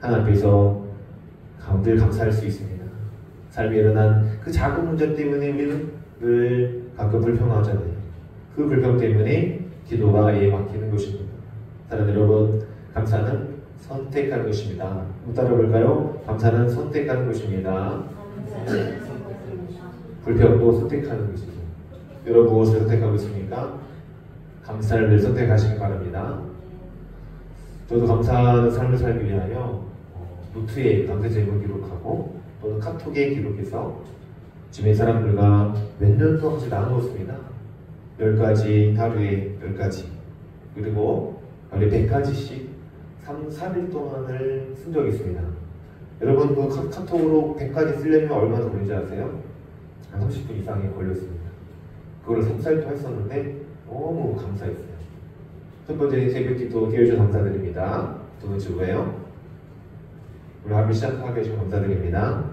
하나님 앞에서 늘 감사할 수 있습니다. 삶에 일어난 그 작은 문제 때문에 우리는 늘 가끔 불평하잖아요. 그 불평 때문에 기도가 막히는 것입니다. 사랑하는 여러분, 감사는 선택하는 것입니다. 따라볼까요? 감사는 선택하는 것입니다. 불평도 선택하는 것이죠. 여러분 무엇을 선택하고 있습니까? 감사를 늘 선택하시기 바랍니다. 저도 감사하는 삶을 살기 위하여 노트에 감사 제목을 기록하고 또는 카톡에 기록해서 주변 사람들과 몇 년 동안 같이 나누었습니다. 10가지, 하루에 10가지, 그리고 하루에 100가지씩 3, 4일 동안을 쓴 적이 있습니다. 여러분 그 카톡으로 100가지 쓰려면 얼마나 걸리는지 아세요? 한 30분 이상이 걸렸습니다. 그거를 3달 동안 했었는데 너무 감사했어요. 첫 번째 새벽기도 깨워주셔서 감사드립니다. 두 번째 뭐예요? 우리 하루 시작하게 해주셔서 감사드립니다.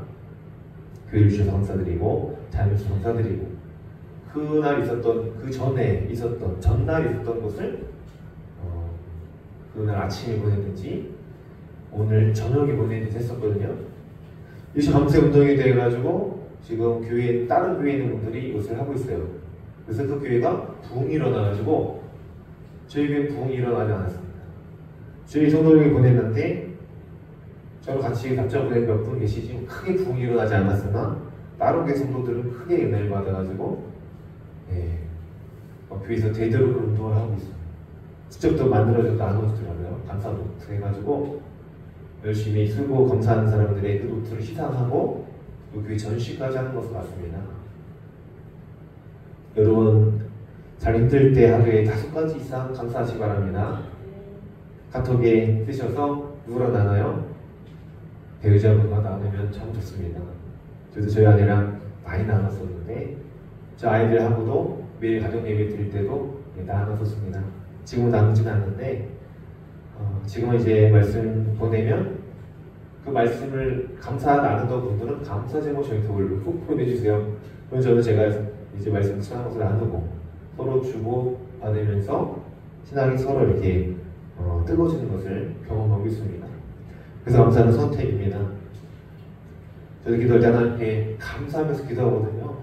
교회 주셔서 감사드리고 자녀 주셔서 감사드리고 그날 있었던 그 전에 있었던 전날 있었던 것을 그날 아침에 보냈는지 오늘 저녁에 보냈는지 했었거든요. 이것이 감사 운동이 돼가지고 지금 교회 다른 교회에 있는 분들이 이것을 하고 있어요. 그래서 그 교회가 부흥이 일어나가지고 저희 교회 부흥이 일어나지 않았습니다. 저희 성도에게 보냈는데 저랑 같이 답장 보낸 몇 분 계시지 크게 부흥이 일어나지 않았으나 다른 교회 성도들은 크게 은혜를 받아가지고 교회에서 대대로 그 운동을 하고 있어요. 직접 또 만들어서 나눠주더라고요. 감사 노트 해가지고 열심히 쓰고 감사하는 사람들의 그 노트를 시상하고 그 교회 전시까지 하는 것을 봤습니다. 여러분 잘 힘들 때 하루에 5가지 이상 감사하시기 바랍니다. 카톡에 쓰셔서 누구랑 나눠요? 배우자분과 나누면 참 좋습니다. 저도 저희 아내랑 많이 나눴었는데 저 아이들하고도 매일 가정 예배 드릴 때도 나눴었습니다. 지금은 나누진 않는데 지금은 이제 말씀 보내면 그 말씀을 감사 나누던 분들은 감사 제목 저희 댓글로 꼭 보내주세요. 그럼 저는 제가 이제 말씀 신앙 것을 나누고 서로 주고 받으면서 신앙이 서로 이렇게 뜨거워지는 것을 경험하고 있습니다. 그래서 감사는 선택입니다. 저도 기도할 때 하나님께 감사하면서 기도하거든요.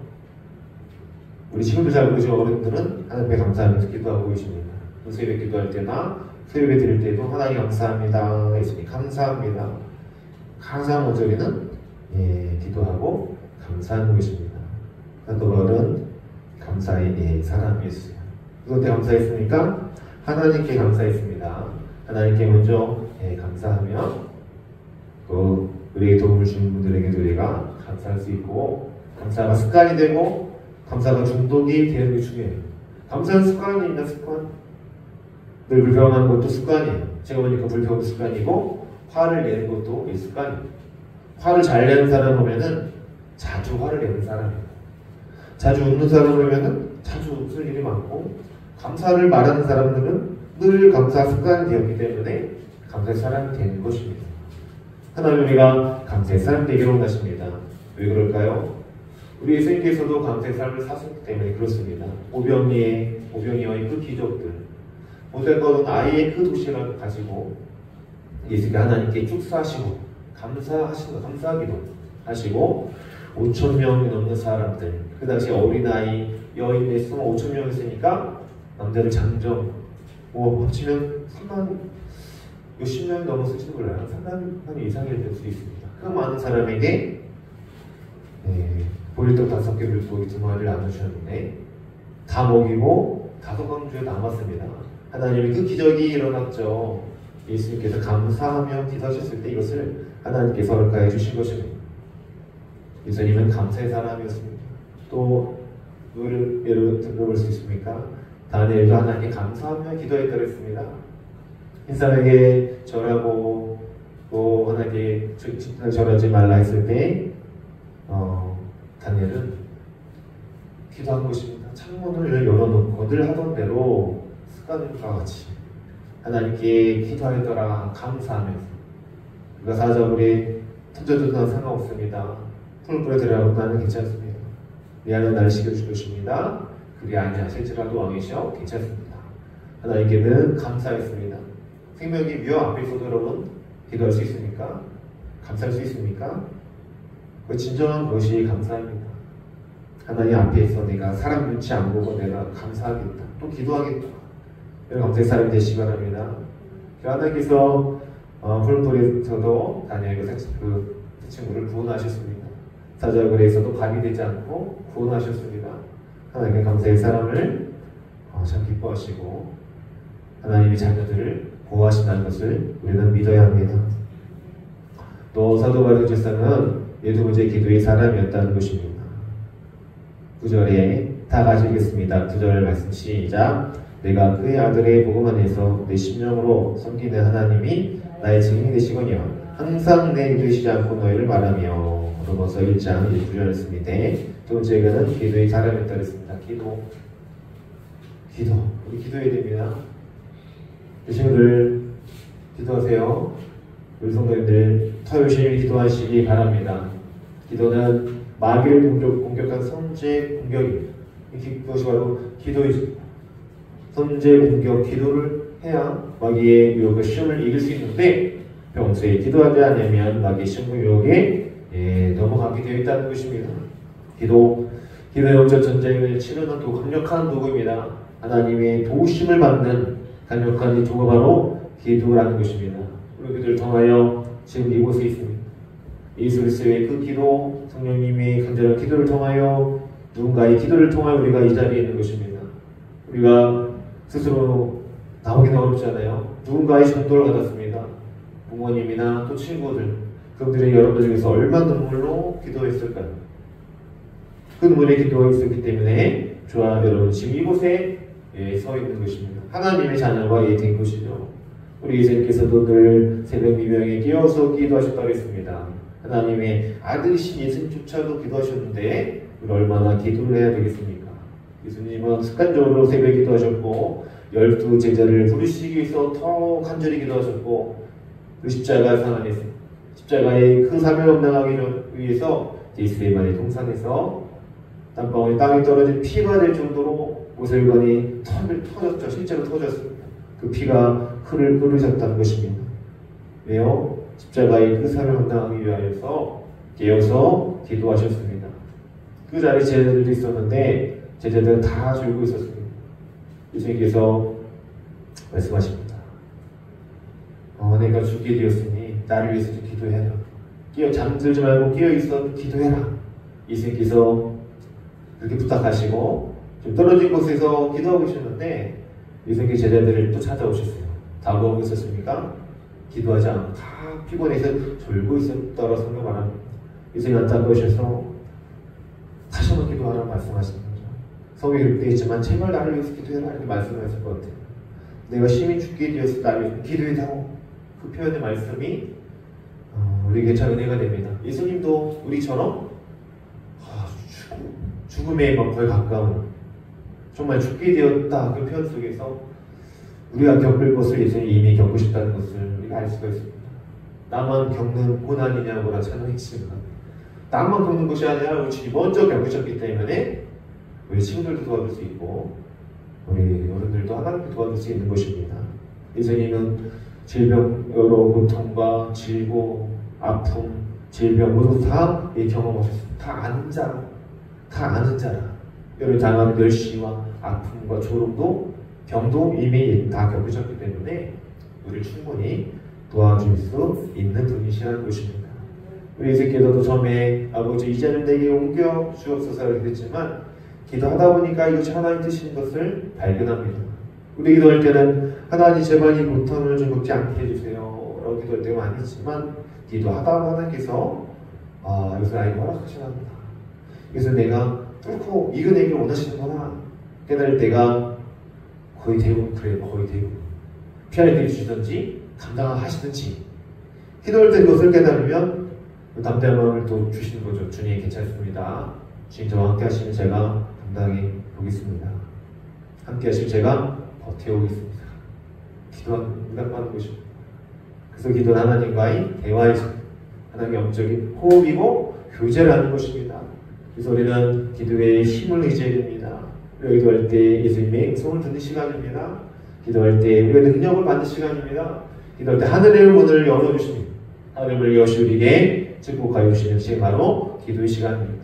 우리 친구들 잘 모르시는 어른들은 하나님께 감사하면서 기도하고 계십니다. 새벽 기도할 때나 새벽에 드릴 때도 하나님 감사합니다 했으니 감사합니다. 감사한 목소리는 기도하고 감사하는 것입니다. 사도 바울은 감사의 사람이었어요. 누구한테 감사했습니까? 하나님께 감사했습니다. 하나님께 먼저 감사하며 또 우리에게 도움을 주는 분들에게도 우리가 감사할 수 있고 감사가 습관이 되고 감사가 중독이 되는 게 중요해요. 감사는 습관입니다. 습관. 늘 불평하는 것도 습관이에요. 제가 보니까 불평도 습관이고 화를 내는 것도 습관이에요. 화를 잘 내는 사람 보면은 자주 화를 내는 사람이에요. 자주 웃는 사람 보면은 자주 웃을 일이 많고 감사를 말하는 사람들은 늘 감사 습관이 되었기 때문에 감사의 사람이 되는 것입니다. 하나님 우리가 감사의 사람 되기를 원하십니다. 왜 그럴까요? 우리 예수님께서도 감사의 삶을 사셨기 때문에 그렇습니다. 오병이어의 그 기적들 못했거든 아이의 그 도시락을 가지고 예수가 하나님께 축사하시고 감사기도 하시고 5,000명이 넘는 사람들 그 당시 어린아이 여인의 수가 5,000명 있으니까 남자를 장정 합치면 3만 몇십 명이 넘었을지도 몰라요. 3만 명 이상이 될 수 있습니다. 그 많은 사람에게 보리떡 5개 물고기 2마리를 나눠주셨는데 다 먹이고 5광주에 남았습니다. 하나님의 그 기적이 일어났죠. 예수님께서 감사하며 기도하셨을 때 이것을 하나님께서 허락하여 주신 것입니다. 예수님은 감사의 사람이었습니다. 또 누구를 예를 들어볼 수 있습니까? 다니엘도 하나님께 감사하며 기도했다고 했습니다. 인사에게 절하고 또 하나님께 절하지 말라 했을 때 다니엘은 기도한 것입니다. 창문을 열어놓고 늘 하던 대로 습관과 같이 하나님께 기도하였더라 감사하면서 그가 사자굴에 터져도 난 상관없습니다. 풀불에 들어가고 나는 괜찮습니다. 미안한 나를 시켜줄 것입니다. 그리 아니하실지라도 왕이시여 괜찮습니다. 하나님께는 감사했습니다. 생명의 묘 앞에서도 여러분 기도할 수 있습니까? 감사할 수 있습니까? 그 진정한 것이 감사입니다. 하나님 앞에서 내가 사람 눈치 안 보고 내가 감사하겠다. 또 기도하겠다. 이런 감사의 사람이 되시기 바랍니다. 하나님께서 푸른불에서도 다니엘 그 친구를 구원하셨습니다. 사자굴에서도 밤이 되지 않고 구원하셨습니다. 하나님의 감사의 사람을 참 기뻐하시고 하나님의 자녀들을 보호하신다는 것을 우리는 믿어야 합니다. 또 사도 바울 제사는 네 번째 기도의 사람이었다는 것입니다. 9절에 다 같이 읽겠습니다. 9절 말씀 시작. 내가 그의 아들의 복음 안에서 내 심령으로 섬기는 하나님이 나의 증인이 되시거니와 항상 내 되시지 않고 너희를 말하며. 로마서 1장 9절이었습니다. 두 번째는 기도의 사람이었다 그랬습니다. 기도. 우리 기도해야 됩니다. 교신들 기도하세요. 우리 성도님들 더 열심히 기도하시기 바랍니다. 기도는 마귀를 공격한 선제 공격입니다. 그것이 바로 기도이죠. 선제 공격, 기도를 해야 마귀의 유혹의 시험을 이길 수 있는데 평소에 기도하지 않으면 마귀의 시험 유혹에 넘어가게 되어 있다는 것입니다. 기도의 영적 전쟁을 치르는 강력한 도구입니다. 하나님의 도우심을 받는 강력한 이 도구가 바로 기도라는 것입니다. 우리 그들을 통하여 지금 이곳에 있습니다. 예수 그리스도의 그 기도, 성령님의 간절한 기도를 통하여 누군가의 기도를 통하여 우리가 이 자리에 있는 것입니다. 우리가 스스로 나오기는 어렵잖아요. 누군가의 전도를 받았습니다. 부모님이나 또 친구들, 그들의 여러분들 중에서 얼마나 눈물로 기도했을까요? 그 눈물의 기도가 있었기 때문에 저와 여러분 지금 이곳에 서 있는 것입니다. 하나님의 자녀가 된 것이죠. 우리 예수님께서도 늘 새벽 미명에 깨어서 기도하셨다고 했습니다. 하나님의 아들이신 예수님조차도 기도하셨는데 우리 얼마나 기도를 해야 되겠습니까? 예수님은 습관적으로 새벽에 기도하셨고 12 제자를 부르시기 위해서 더 간절히 기도하셨고 그 십자가 상안에서 십자가의 그 사명을 감당하기 위해서 예수님만의 동산에서 땀방울이 땅에 떨어진 피가 될 정도로 모세혈관이 터졌죠. 실제로 터졌습니다. 그 피가 흐르셨다는 것입니다. 왜요? 십자가의 그 사명을 감당하기 위하여서 깨어서 기도하셨습니다. 그 자리에 제자들도 있었는데 제자들은 다 졸고 있었습니다. 예수님께서 말씀하십니다. 내가 죽게 되었으니 나를 위해서 좀 기도해라. 잠들지 말고 깨어있어 기도해라. 예수님께서 그렇게 부탁하시고 좀 떨어진 곳에서 기도하고 계셨는데 예수님께서 제자들을 또 찾아오셨어요. 다 뭐하고 있었습니까? 기도하지 않고 다 피곤해서 졸고 있었다고 성경 말합니다. 예수님이 안타까우셔서 다시 한번 기도하라고 말씀하시는 거죠. 성경에 그렇게 되어 있지만 제발 나를 위해서 기도해라 이렇게 말씀하실 것 같아요. 내가 심히 죽게 되었을 나를 위해서 기도해다오. 그 표현의 말씀이 우리에게 참 은혜가 됩니다. 예수님도 우리처럼 죽음에 거의 가까운 정말 죽게 되었다 그 표현 속에서 우리가 겪을 것을 예수님이 이미 겪으셨다는 것을 우리가 알 수가 있습니다. 나만 겪는 고난이냐고라 찬양했지만 나만 겪는 것이 아니라 우리 주님이 먼저 겪으셨기 때문에 우리 친구들도 도와줄 수 있고 우리 어른들도 하나님께 도와줄 수 있는 것입니다. 예수님은 질병으로 고통과 질고 아픔, 질병 모두 다 경험하셨습니다. 다 아는 자라. 여러분 당하는 멸시와 아픔과 조롱도 병도 이미 다 겪으셨기 때문에 우리를 충분히 도와줄 수 있는 분이시라는 것입니다. 우리 예수께서도 처음에 아버지 이제는 내게 옮겨 주옵소서 이렇게 했지만 기도하다 보니까 이것이 하나님 뜻인 것을 발견합니다. 우리 기도할 때는 하나님 제발 이 고통을 좀 겪지 않게 해주세요 라고 기도할 때가 많이 있지만 기도하다 하나님께서 이것을 나에게 허락하시랍니다. 그래서 내가 뚫고 이겨내기를 원하시는구나 깨달을 때가 거의 대부분 그래요. 거의 대부분 피할 길을 주시든지 감당하시든지 기도할 때 그것을 깨달으면 담대한 마음을 또 주시는 거죠. 주님 괜찮습니다. 주님 저와 함께 하시면 제가 감당해 보겠습니다. 함께 하시면 제가 버텨오겠습니다. 기도하는 응답하는 것입니다. 그래서 기도는 하나님과의 대화이죠. 하나님의 영적인 호흡이고 교제라는 것입니다. 그래서 우리는 기도의 힘을 의지해야 됩니다. 우리가 기도할 때 예수님의 음성을 듣는 시간입니다. 기도할 때 우리가 능력을 받는 시간입니다. 기도할 때 하늘의 문을 열어주십니다. 하나님을 여시 우리에게 축복하여 주시는 시간 바로 기도의 시간입니다.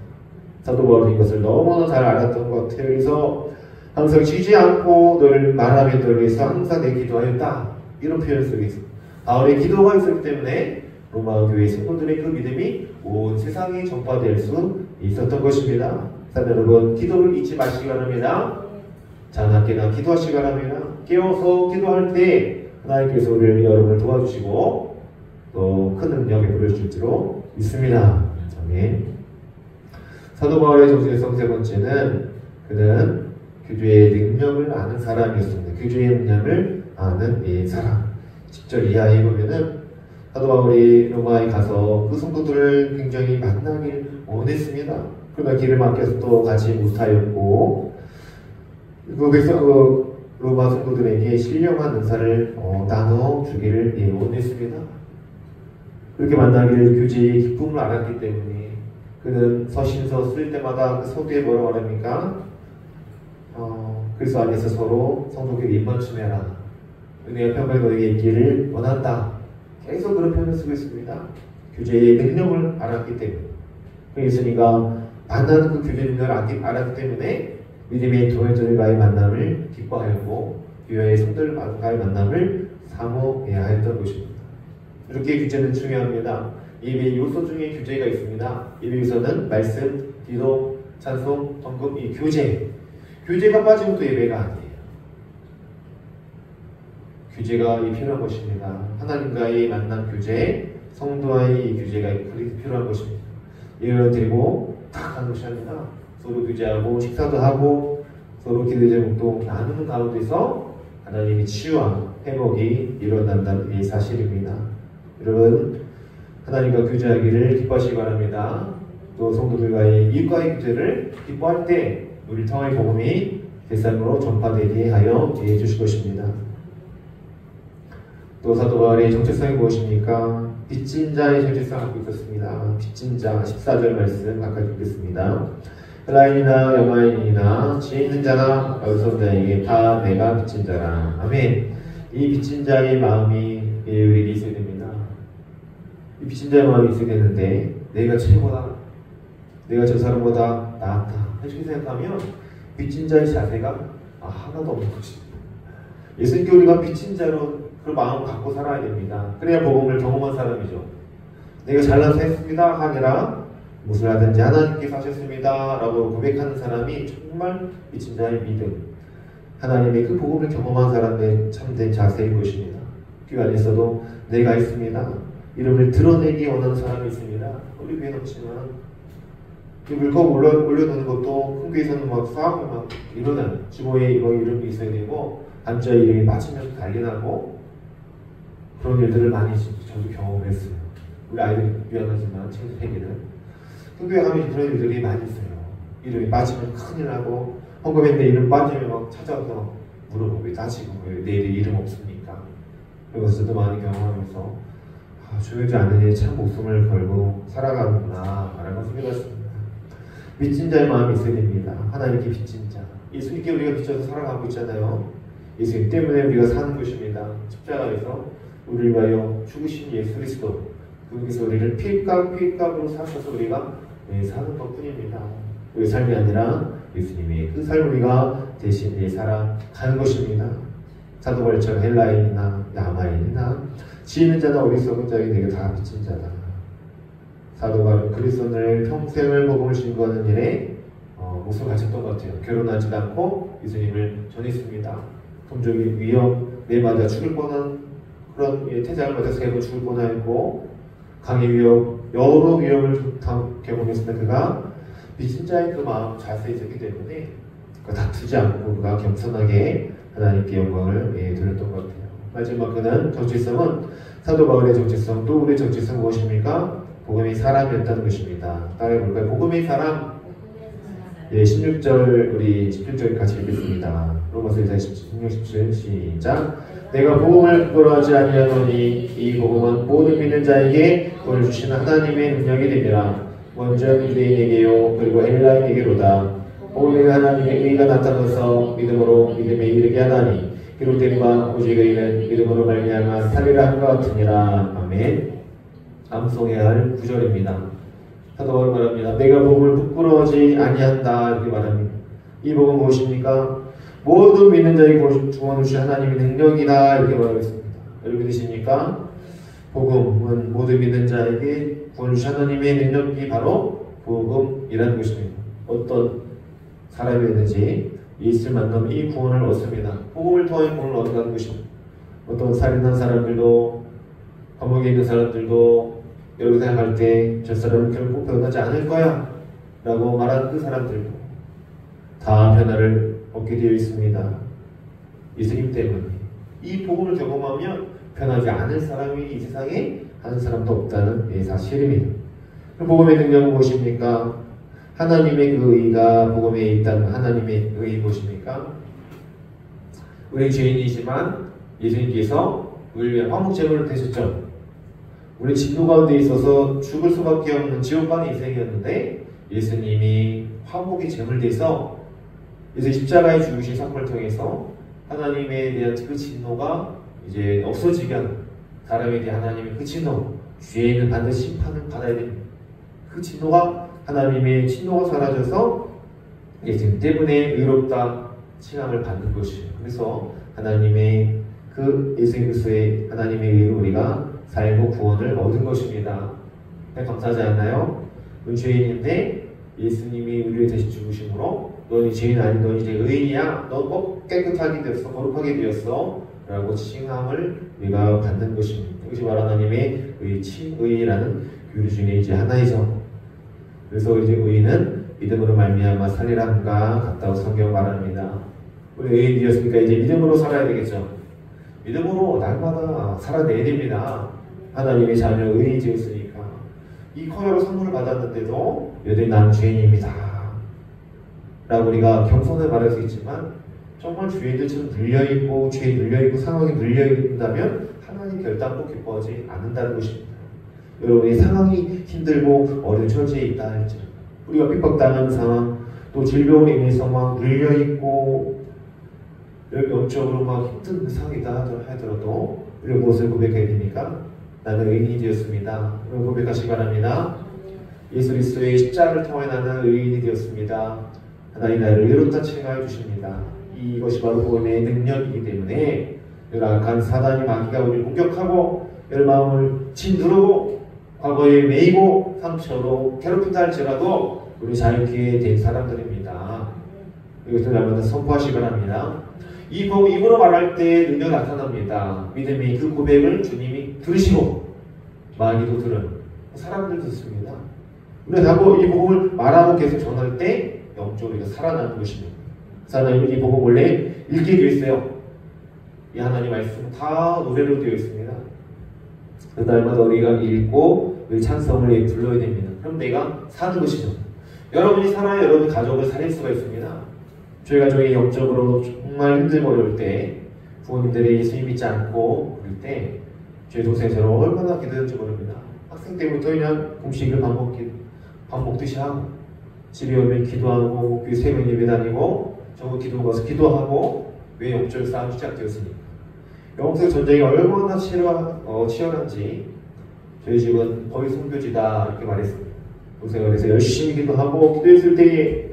사도 바울은 이것을 너무나 잘 알았던 것 같아요. 그래서 항상 쉬지 않고 늘 말하며 널 위해서 항상 내 기도하였다. 이런 표현 속에 있습니다. 바울의 기도가 있었기 때문에 로마 교회 성도들의 그 믿음이 온 세상에 전파될 수 있었던 것입니다. 사도 여러분, 기도를 잊지 마시기 바랍니다. 자나깨나 기도하시기 바랍니다. 깨워서 기도할 때 하나님께서 우리를 여러분을 도와주시고 또 큰 능력에 부려주실 줄로 믿습니다. 아멘. 사도 바울의 정체성 세 번째는 그는 교주의 능력을 아는 사람이었습니다. 교주의 능력을 아는 이 사람. 10절 이하에 보면은 사도 바울이 로마에 가서 그 성도들을 굉장히 만나길 원했습니다. 그러나 길을 막혀서 또 가지 못하였고 거기서 로마 성도들에게 신령한 은사를 나눠주기를 원했습니다. 그렇게 만나길 교제의 기쁨을 알았기 때문에 그는 서신서 쓸 때마다 그 서두에 뭐라고 합니까? 그리스도 안에서 서로 성도에게 입맞춤해라. 은혜와 평강이 너에게 있기를 원한다. 계속 그런 표현을 쓰고 있습니다. 교제의 능력을 알았기 때문에. 예수님과 만나는 그 교제의 능력을 알았기 때문에 믿음의 동행자들과의 만남을 기뻐하였고 교회의 성도들과의 만남을 사모해야 했던 것입니다. 이렇게 교제는 중요합니다. 예배의 요소 중에 교제가 있습니다. 예배 요소는 말씀, 기도, 찬송, 헌금, 이 교제. 교제가 빠지면 또 예배가 아니에요. 교제가 필요한 것입니다. 하나님과의 만남 교제, 성도와의 교제가 필요한 것입니다. 예배를 드리고 딱 하는 것이 아니라 서로 교제하고 식사도 하고 서로 기도의 제목도 나누는 가운데서 하나님의 치유와 회복이 일어난다는 이 사실입니다. 여러분, 하나님과 교제하기를 기뻐하시기 바랍니다. 또 성도들과의 이웃과의 교제를 기뻐할 때 우리 통하의 복음이 세상으로 전파되게 하여 해주실 것입니다. 또 사도 바울의 정체성이 무엇입니까? 빚진 자의 정체성을 갖고 있었습니다. 빚진 자 14절 말씀 각각 읽겠습니다. 헬라인이나 영아인이나 지혜 있는 자나 어리석은 자에게 다 내가 빚진 자라. 아멘. 이 빚진 자의 마음이 우리에게 있어야 됩니다. 이 빚진 자의 마음이 있어야 되는데 내가 최고다, 내가 저 사람보다 낫다 이렇게 생각하면 빚진 자의 자세가 하나도 없는 것입니다. 예수님께 우리가 빚진 자로 그 마음을 갖고 살아야 됩니다. 그래야 복음을 경험한 사람이죠. 내가 잘나서 했습니다 아니라 무엇을 하든지 하나님께서 하셨습니다 라고 고백하는 사람이 정말 빚진 자의 믿음, 하나님의 그 복음을 경험한 사람의 참된 자세인 것입니다. 교회 안에서도 내가 있습니다, 이름을 드러내기 원하는 사람이 있습니다. 우리 교회는 없지만 물컵 올려놓는 것도 큰 교회에서는 막 싸움이 막 일어나요. 주보에 이거 이름이 있어야 되고 남자의 이름이 맞으면 난리나고 그런 일들을 많이 저도 경험했어요. 우리 아이들 미안하지만 친구들에게는 큰 교회 가면 그런 일들이 많이 있어요. 이름이 빠지면 큰일 나고 헌금했는데 이름 빠지면 막 찾아와서 물어보고 나 지금 왜 내일이 이름 없습니까? 그것도 많이 경험하면서 조용하지 않은 일에 참 목숨을 걸고 살아가는구나 라는 것을 믿었습니다. 빚진 자의 마음이 있어야 됩니다. 하나님께 빚진 자. 예수님께 우리가 빚져서 살아가고 있잖아요. 예수님 때문에 우리가 사는 것입니다. 십자가에서 우리를 위하여 죽으신 예수 그리스도, 그분께서 우리를 피값으로 사셔서 우리가 사는 것 뿐입니다. 우리의 삶이 아니라 예수님의 그 삶을 우리가 대신 살아가는 것입니다. 사도 바울처럼 헬라인이나 야마인이나 지혜있는 자나 어리석은 자에게 내가 다 빚진 자다. 사도 바울은 그리스도를 평생을 복음을 신고하는 일에 목숨을 바쳤던 것 같아요. 결혼하지도 않고 예수님을 전했습니다. 동족의 위협, 내 맞아 죽을 뻔한 그런 태장을 맞아 3번 죽을 뻔하였고 강의 위협, 여러 위협을 경험했으나 그가 빚진 자의 그 마음 자세히 있었기 때문에 다투지 않고 그가 겸손하게 하나님께 영광을 돌렸던 것 같아요. 마지막 그는 정체성은 사도 바울의 정체성, 또 우리의 정체성은 무엇입니까? 복음의 사람이었다는 것입니다. 따라해볼까요? 복음의 사람. 16절 우리 17절 같이 읽겠습니다. 로마서 16, 17 시작. 내가 복음을 부끄러워하지 아니하노니 이 복음은 모든 믿는 자에게 구원을 주시는 하나님의 능력이 되니라. 먼저 유대인에게요 그리고 헬라인에게로다. 복음의 하나님의 의가 나타나서 믿음으로 믿음에 이르게 하나니 기록된 바 오직 의는 믿음으로 말미암아 살리라 한 것 같으니라. 아멘. 암송해야 할 구절입니다. 사도 바울은 말합니다. 내가 복음을 부끄러워하지 아니한다 이렇게 말합니다. 이 복음은 무엇입니까? 모든 믿는 자에게 구원을 주신 하나님의 능력이다 이렇게 말하고 있습니다. 여러분 믿으십니까? 복음은 모든 믿는 자에게 구원을 주신 하나님의 능력이 바로 복음이라는 것입니다. 어떤 사람이든지 예수를 만나면 이 구원을 얻습니다. 복음을 통해 구원을 얻는다는 것입니다. 어떤 살인한 사람들도 감옥에 있는 사람들도 여러분 생각할 때 저 사람은 결국 변하지 않을 거야 라고 말한 그 사람들도 다 변화를 얻게 되어 있습니다. 예수님 때문에. 이 복음을 경험하면 변하지 않을 사람이 이 세상에 한 사람도 없다는 사실입니다. 그 복음의 능력은 무엇입니까? 하나님의 그 의가 복음에 있다는 하나님의 의는 무엇입니까? 우리 죄인이지만 예수님께서 우리를 위해 화목제물을 되셨죠. 우리 진노 가운데 있어서 죽을 수밖에 없는 지옥간의 인생이었는데 예수님이 화목의 제물 돼서 이제 십자가에 죽으신 사건을 통해서 하나님에 대한 그 진노가 이제 없어지게 하는 사람에 대한 하나님의 그 진노, 죄인은 반드시 심판을 받아야 됩니다. 그 진노가 하나님의 진노가 사라져서 예수님 때문에 의롭다 칭함을 받는 것이에요. 그래서 하나님의 그 예수 그리스도의 하나님의 의로 우리가 살고 구원을 얻은 것입니다. 감사하지 않나요? 우리 죄인인데 예수님이 우리를 대신 죽으심으로 너는 죄인 아닌 너는 이제 의인이야. 너 꼭 깨끗하게 되었어. 거룩하게 되었어. 라고 칭함을 우리가 받는 것입니다. 이것이 바로 하나님의 의라는 교리 중에 이제 하나이죠. 그래서 이제 의인은 믿음으로 말미암아 살리라 함과 같다고 성경 말합니다. 우리 의인이 되었으니까 이제 믿음으로 살아야 되겠죠. 믿음으로 날마다 살아내야 됩니다. 하나님의 자녀 의인이 되었으니까. 이 커다란 선물을 받았는데도 여전히 난 죄인입니다 라고 우리가 겸손히 말할 수 있지만 정말 죄인들처럼 눌려있고 죄에 눌려있고 상황에 눌려있다면 하나님 결단코 기뻐하지 않는다는 것입니다. 여러분의 상황이 힘들고 어려운 처지에 있다 할지라도 우리가 핍박당하는 상황 또 질병으로 인해 상황 눌려있고 영적으로 막 힘든 그 상황이다 하더라도 우리가 무엇을 고백해야 됩니까? 나는 의인이 되었습니다. 여러분 고백하시기 바랍니다. 예수 그리스도의 십자가를 통해 나는 의인이 되었습니다. 하나님 나를 의롭다 칭하여 주십니다. 이것이 바로 구원의 능력이기 때문에 악한 사단이 마귀가 우리를 공격하고 여러 마음을 짓누르고 과거에 매이고 상처로 괴롭힌다 할지라도 우리 자유케 된 사람들입니다. 이것을 날마다 선포하시기 바랍니다. 이 복음 입으로 말할 때 능력이 나타납니다. 믿음이 그 고백을 주님이 들으시고 마귀도 들은 사람들 듣습니다. 우리가 이 복음을 말하고 계속 전할 때 영적으로 살아나는 것입니다. 하나님은 이 복음 원래 읽게 되어 있어요. 이 하나님 말씀은 다 노래로 되어 있습니다. 그 날마다 우리가 읽고 우리 찬송을 불러야 됩니다. 그럼 내가 사는 것이죠. 여러분이 살아야 여러분 가족을 살릴 수가 있습니다. 저희 가족이 영적으로 정말 힘들고 어려울 때 부모님들이 예수님 믿지 않고 그럴 때 저희 동생처럼 얼마나 기도했는지 모릅니다. 학생 때부터 그냥 공식을 밥 먹듯이 하고 집에 오면 기도하고 교회 새벽 예배 다니고 전국 기도 가서 기도하고 왜 영적 싸움이 시작되었습니까? 영적 전쟁이 얼마나 치열한지 저희 집은 거의 선교지다 이렇게 말했습니다. 동생을 해서 열심히 기도하고 기도했을 때에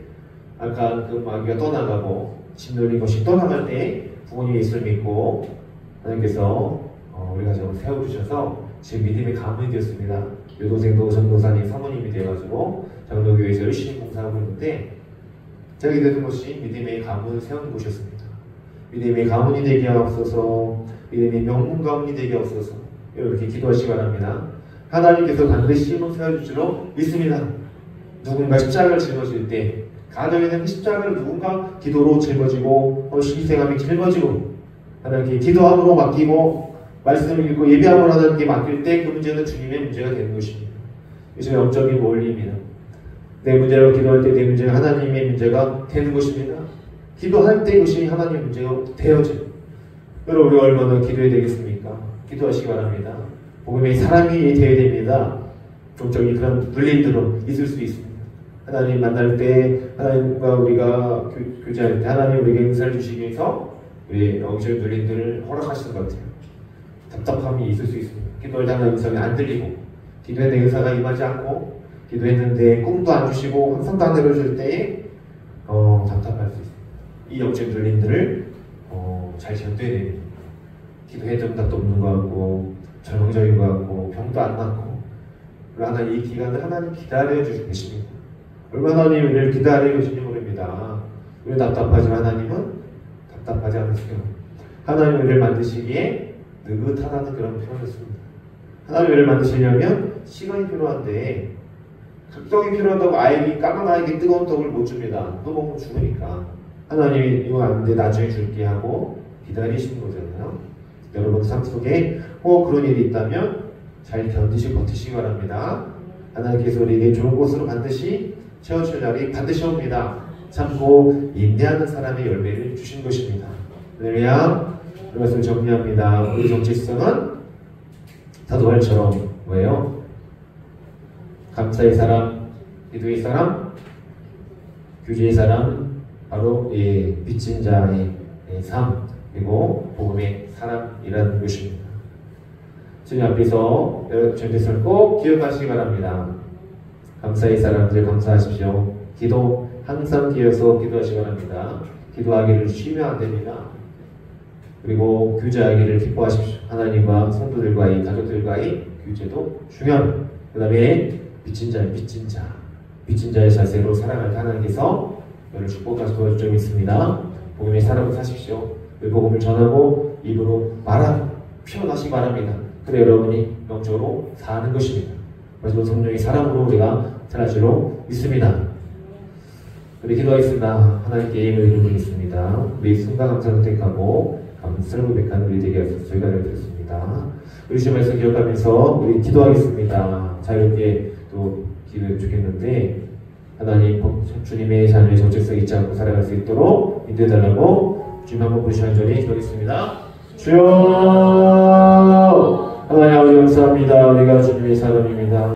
아까 그 마귀가 떠나가고 짓눌린 것이 떠나갈 때 부모님이 예수를 믿고 하나님께서 우리 가정을 세워주셔서 지금 믿음의 가문이 되었습니다. 여동생도 전도사님 사모님이 되어가지고 장로교회에서 열심히 봉사하고 있는데 제가 기도했던 것이 믿음의 가문을 세우는 곳이었습니다. 믿음의 가문이 되게 하옵소서, 믿음의 명문 가문이 되게 하옵소서. 이렇게 기도하시기 바랍니다. 하나님께서 반드시 힘을 세워줄 줄로 믿습니다. 누군가 십자가를 짊어질 때 가정에는 십자가를 누군가 기도로 짊어지고 희생하며 짊어지고 하나님께 기도함으로 맡기고 말씀을 읽고 예배함으로 하나님께 맡길 때 그 문제는 주님의 문제가 되는 것입니다. 이것이 영적인 원리입니다. 내 문제로 기도할 때 내 문제가 하나님의 문제가 되는 것입니다. 기도할 때 이것이 하나님의 문제가 되어져요. 여러분 우리가 얼마나 기도해야 되겠습니까? 기도하시기 바랍니다. 복음의 사람이 되어야 됩니다. 종적인 그런 눌림들은 있을 수 있습니다. 하나님 만날 때 하나님과 우리가 교제할 때 하나님 우리에게 은사를 주시기 위해서 우리 영적인 눌림들을 허락하시는 것 같아요. 답답함이 있을 수 있습니다. 기도할 때 하나님 음성이 안 들리고 기도했는데 은사가 임하지 않고, 기도했는데 꿈도 안 주시고 환상도 안 내려줄 때에 답답할 수 있어요. 이 영적 눌림들을 잘 견뎌야 됩니다. 기도해도 응답도 없는 것 같고, 절망적인 것 같고, 병도 안 낫고, 그러나 이 기간을 하나님 기다려 주시고 계십니다. 얼마나 하나님을 기다려 주시는지 모릅니다. 왜 답답하지만 하나님은 답답하지 않으세요. 하나님 우리를 만드시기에 느긋하다는 그런 표현을 씁니다. 하나님 우리를 만드시려면 시간이 필요한데, 극적이 필요하다고 아이에게, 까만 아이에게 뜨거운 떡을 못 줍니다. 또 먹으면 죽으니까. 하나님이 이거 안 돼, 나중에 줄게 하고 기다리시는 거잖아요. 여러분 삶 속에 그런 일이 있다면 잘 견디시고 버티시기 바랍니다. 하나님께서 우리에게 좋은 곳으로 반드시 채워줄 날이 반드시 옵니다. 참고 인내하는 사람의 열매를 주신 것입니다. 할렐루야. 이 말씀을 정리합니다. 우리 정체성은 사도바울처럼 뭐예요? 감사의 사람, 기도의 사람, 규제의 사람, 바로 빚진 자의 삶, 그리고 복음의 사람이라는 것입니다. 주님 앞에서 여러분 꼭 기억하시기 바랍니다. 감사의 사람들 감사하십시오. 기도 항상 기어서 기도하시기 바랍니다. 기도하기를 쉬면 안 됩니다. 그리고 규제하기를 기뻐하십시오. 하나님과 성도들과의 가족들과의 규제도 중요합니다. 그 다음에 빚진 자의 자세로 살아갈 하나님께서 너를 축복하시고 좀 있습니다. 복음의 사람을 사십시오. 그 복음을 전하고 입으로 말하고 표현하시기 바랍니다. 그래 여러분이 영적으로 사는 것입니다. 그래서 성령의 사람으로 우리가 살아지로 있습니다. 우리 기도하겠습니다. 하나님께 예물을 드리겠습니다. 우리 순간 감사 선택하고 감사를 고백하는 우리 되게 하소서. 저희가 드렸습니다. 우리 주의 말씀 기억하면서 우리 기도하겠습니다. 자유롭게 또 기도해 주겠는데 하나님 주님의 자녀의 정체성 잊지 않고 살아갈 수 있도록 인도해달라고 주님 한번 보시기 간절히 기도하겠습니다. 주여 하나님 아버지 감사합니다. 우리가 주님의 사람입니다.